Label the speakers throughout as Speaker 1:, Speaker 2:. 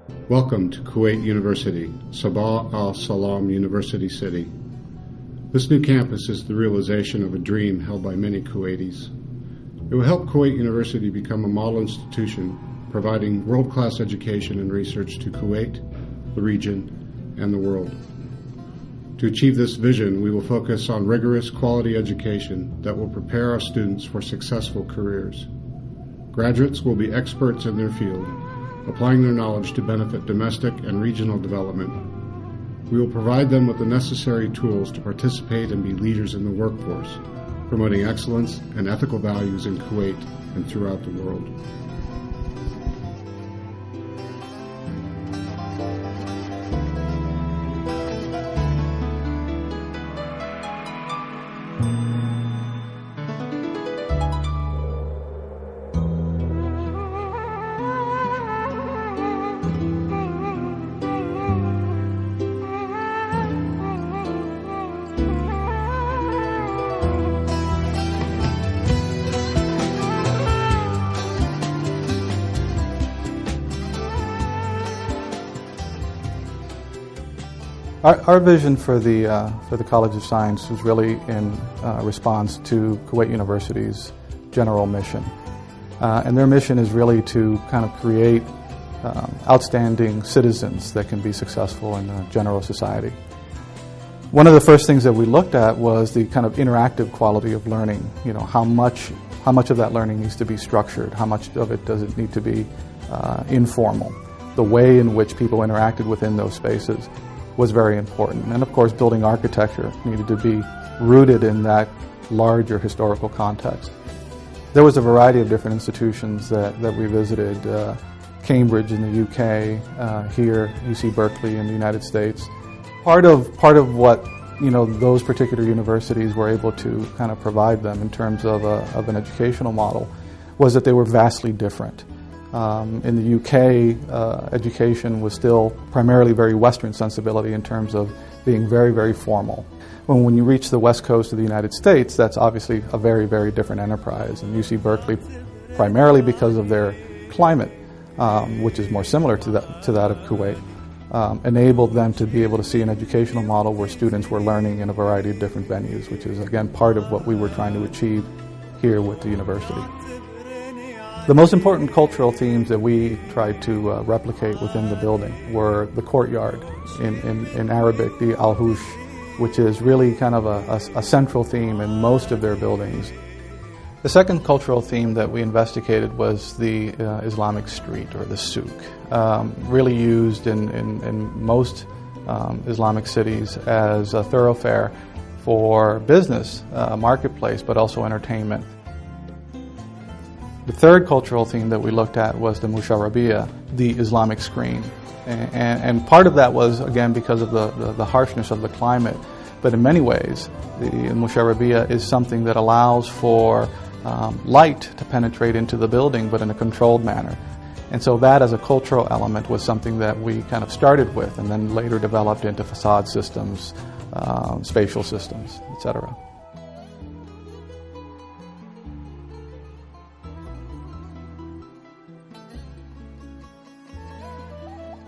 Speaker 1: Welcome to Kuwait University, Sabah al-Salam University City. This new campus is the realization of a dream held by many Kuwaitis. It will help Kuwait University become a model institution, providing world-class education and research to Kuwait, the region, and the world. To achieve this vision, we will focus on rigorous quality education that will prepare our students for successful careers. Graduates will be experts in their field, applying their knowledge to benefit domestic and regional development. We will provide them with the necessary tools to participate and be leaders in the workforce, promoting excellence and ethical values in Kuwait and throughout the world.
Speaker 2: Our vision for the College of Science was really in response to Kuwait University's general mission. And their mission is really to kind of create outstanding citizens that can be successful in the general society. One of the first things that we looked at was the kind of interactive quality of learning. You know, how much of that learning needs to be structured, how much of it does it need to be informal. The way in which people interacted within those spaces was very important. And of course, building architecture needed to be rooted in that larger historical context. There was a variety of different institutions that we visited, Cambridge in the UK, here, UC Berkeley in the United States. Part of what those particular universities were able to kind of provide them in terms of an educational model was that they were vastly different. In the UK, education was still primarily very Western sensibility in terms of being very, very formal. When you reach the West Coast of the United States, that's obviously a very, very different enterprise. And UC Berkeley, primarily because of their climate, which is more similar to that of Kuwait, enabled them to be able to see an educational model where students were learning in a variety of different venues, which is, again, part of what we were trying to achieve here with the university. The most important cultural themes that we tried to replicate within the building were the courtyard, in Arabic, the al-hush, which is really kind of a central theme in most of their buildings. The second cultural theme that we investigated was the Islamic street, or the souk, really used in most Islamic cities as a thoroughfare for business, marketplace, but also entertainment. The third cultural theme that we looked at was the musharabiyah, the Islamic screen. And part of that was, again, because of the harshness of the climate. But in many ways, the musharabiyah is something that allows for light to penetrate into the building, but in a controlled manner. And so that as a cultural element was something that we kind of started with and then later developed into facade systems, spatial systems, etc.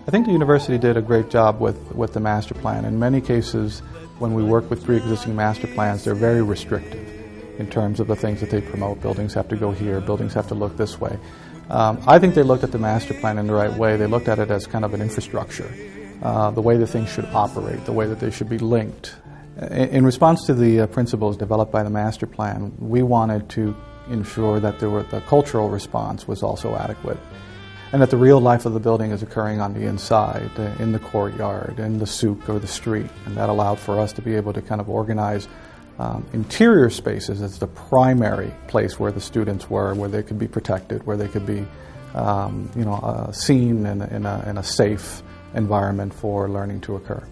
Speaker 2: I think the university did a great job with the master plan. In many cases, when we work with pre-existing master plans, they're very restrictive in terms of the things that they promote. Buildings have to go here, buildings have to look this way. I think they looked at the master plan in the right way. They looked at it as kind of an infrastructure, the way that things should operate, the way that they should be linked. In response to the principles developed by the master plan, we wanted to ensure that the cultural response was also adequate, and that the real life of the building is occurring on the inside, in the courtyard, in the souk or the street. And that allowed for us to be able to kind of organize interior spaces as the primary place where the students were, where they could be protected, where they could be seen in a safe environment for learning to occur.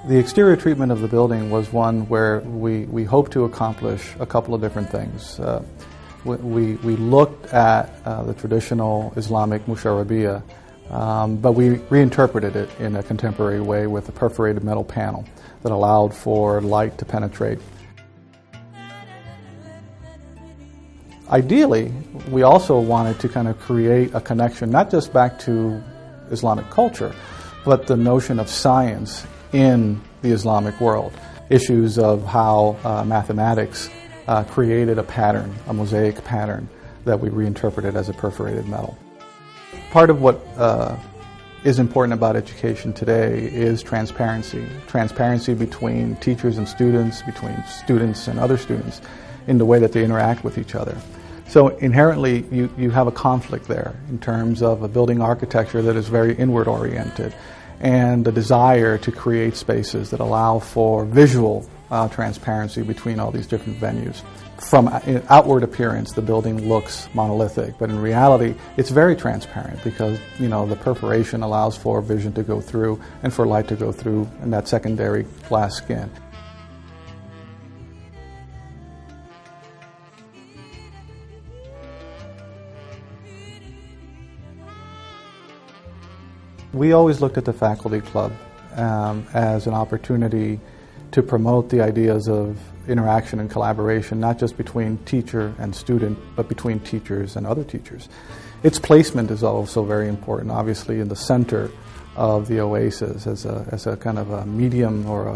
Speaker 2: The exterior treatment of the building was one where we hoped to accomplish a couple of different things. We looked at the traditional Islamic musharabiyah, but we reinterpreted it in a contemporary way with a perforated metal panel that allowed for light to penetrate Ideally, we also wanted to kind of create a connection, not just back to Islamic culture, but the notion of science in the Islamic world. Issues of how mathematics created a pattern, a mosaic pattern, that we reinterpreted as a perforated metal. Part of what is important about education today is transparency. Transparency between teachers and students, between students and other students, in the way that they interact with each other. So inherently, you have a conflict there in terms of a building architecture that is very inward-oriented, and the desire to create spaces that allow for visual transparency between all these different venues. From outward appearance, the building looks monolithic, but in reality, it's very transparent because, the perforation allows for vision to go through and for light to go through in that secondary glass skin. We always looked at the faculty club as an opportunity to promote the ideas of interaction and collaboration, not just between teacher and student, but between teachers and other teachers. Its placement is also very important, obviously in the center of the oasis as a kind of a medium or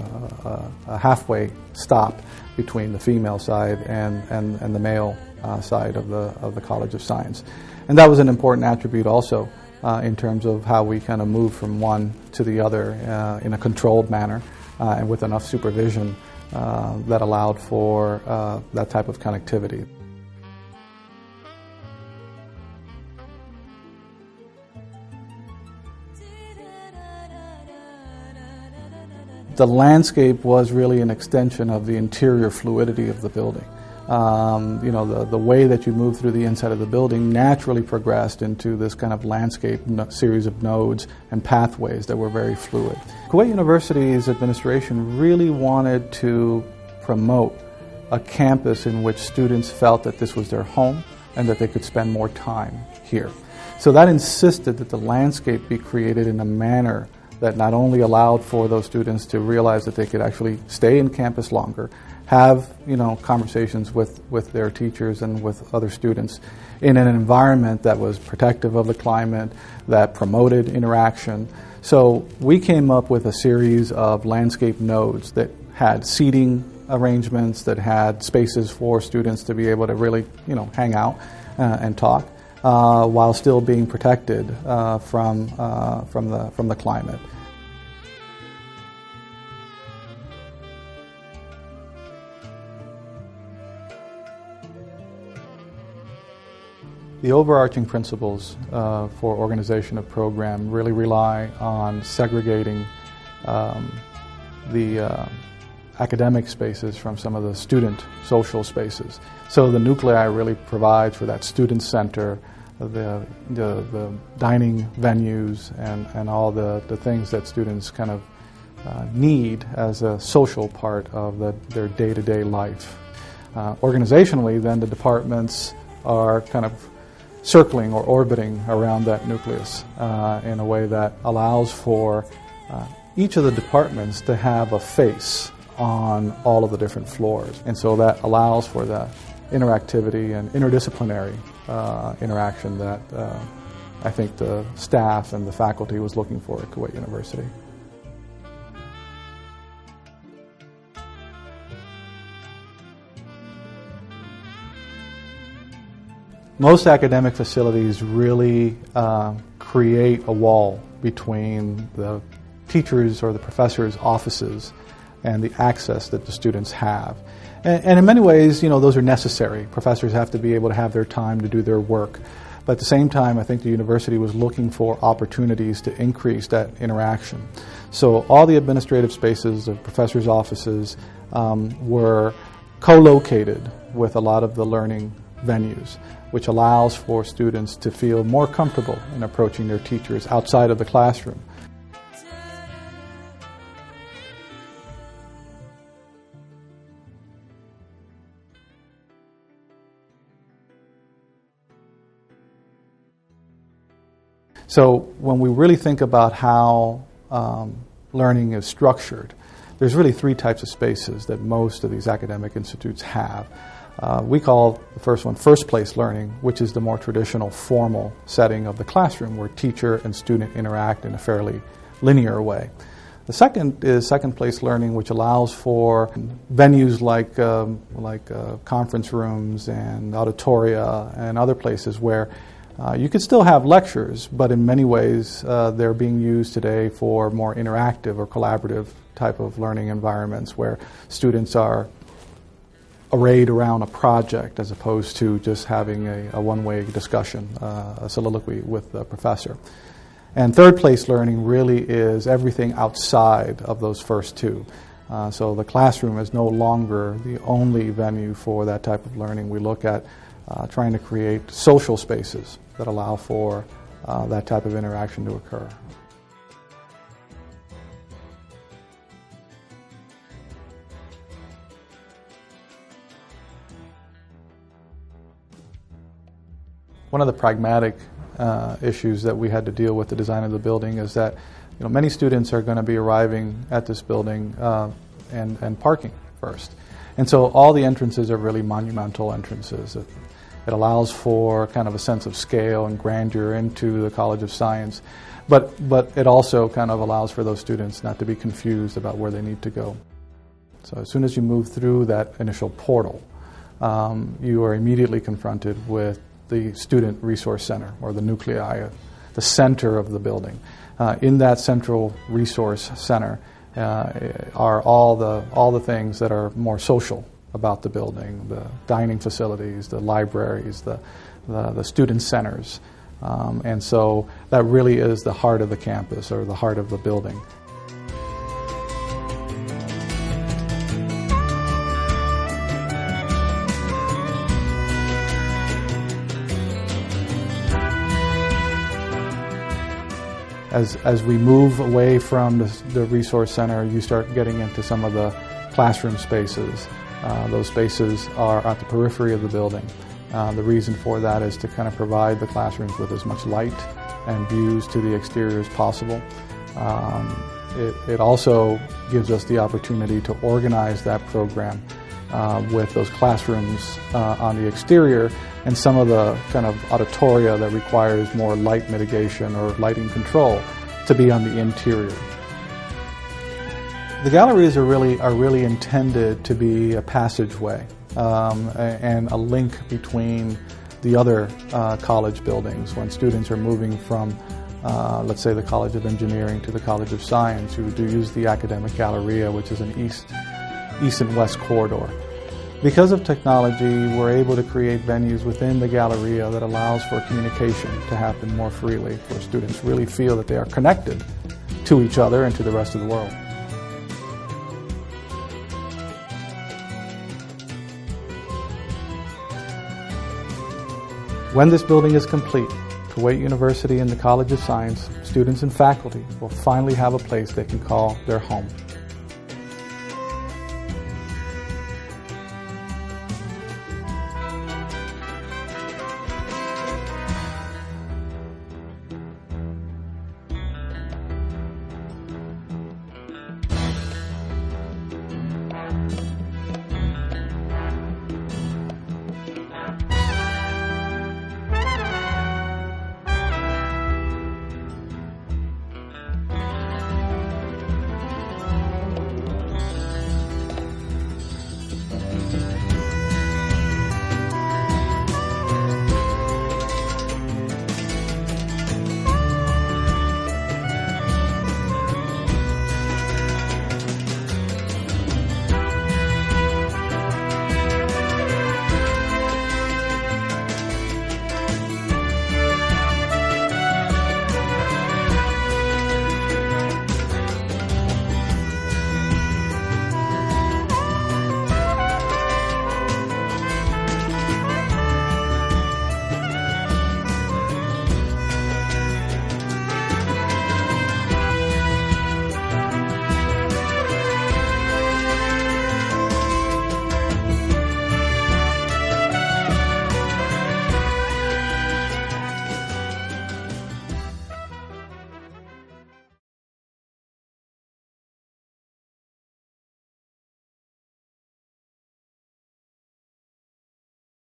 Speaker 2: a halfway stop between the female side and the male side of the College of Science. And that was an important attribute also in terms of how we kind of move from one to the other in a controlled manner and with enough supervision that allowed for that type of connectivity. The landscape was really an extension of the interior fluidity of the building. The way that you move through the inside of the building naturally progressed into this kind of landscape series of nodes and pathways that were very fluid. Kuwait University's administration really wanted to promote a campus in which students felt that this was their home and that they could spend more time here. So that insisted that the landscape be created in a manner that not only allowed for those students to realize that they could actually stay in campus longer, have conversations with their teachers and with other students in an environment that was protective of the climate, that promoted interaction. So we came up with a series of landscape nodes that had seating arrangements, that had spaces for students to be able to really hang out and talk while still being protected from the climate. The overarching principles for organization of program really rely on segregating the academic spaces from some of the student social spaces. So the nuclei really provides for that student center, the dining venues, and all the things that students kind of need as a social part of their day-to-day life. Organizationally, then, the departments are kind of circling or orbiting around that nucleus in a way that allows for each of the departments to have a face on all of the different floors. And so that allows for the interactivity and interdisciplinary interaction that I think the staff and the faculty was looking for at Kuwait University. Most academic facilities really create a wall between the teachers' or the professors' offices and the access that the students have. And in many ways, those are necessary. Professors have to be able to have their time to do their work. But at the same time, I think the university was looking for opportunities to increase that interaction. So all the administrative spaces of professors' offices were co-located with a lot of the learning venues, which allows for students to feel more comfortable in approaching their teachers outside of the classroom. So when we really think about how learning is structured, there's really three types of spaces that most of these academic institutes have. We call the first one first place learning, which is the more traditional formal setting of the classroom where teacher and student interact in a fairly linear way. The second is second place learning, which allows for venues like conference rooms and auditoria and other places where you could still have lectures, but in many ways they're being used today for more interactive or collaborative type of learning environments where students are arrayed around a project as opposed to just having a one-way discussion, a soliloquy with the professor. And third place learning really is everything outside of those first two. So the classroom is no longer the only venue for that type of learning. We look at trying to create social spaces that allow for that type of interaction to occur. One of the pragmatic issues that we had to deal with the design of the building is that many students are going to be arriving at this building and parking first. And so all the entrances are really monumental entrances. It allows for kind of a sense of scale and grandeur into the College of Science, but it also kind of allows for those students not to be confused about where they need to go. So as soon as you move through that initial portal, you are immediately confronted with the Student Resource Center, or the nuclei, the center of the building. In that central resource center are all the things that are more social about the building: the dining facilities, the libraries, the student centers, and so that really is the heart of the campus, or the heart of the building. As we move away from the resource center, you start getting into some of the classroom spaces. Those spaces are at the periphery of the building. The reason for that is to kind of provide the classrooms with as much light and views to the exterior as possible. It also gives us the opportunity to organize that program with those classrooms on the exterior and some of the kind of auditoria that requires more light mitigation or lighting control to be on the interior. The galleries are really intended to be a passageway and a link between the other college buildings. When students are moving from, let's say, the College of Engineering to the College of Science, who do use the Academic Galleria, which is an east and west corridor. Because of technology, we're able to create venues within the Galleria that allows for communication to happen more freely, where students really feel that they are connected to each other and to the rest of the world. When this building is complete, Kuwait University and the College of Science, students and faculty will finally have a place they can call their home.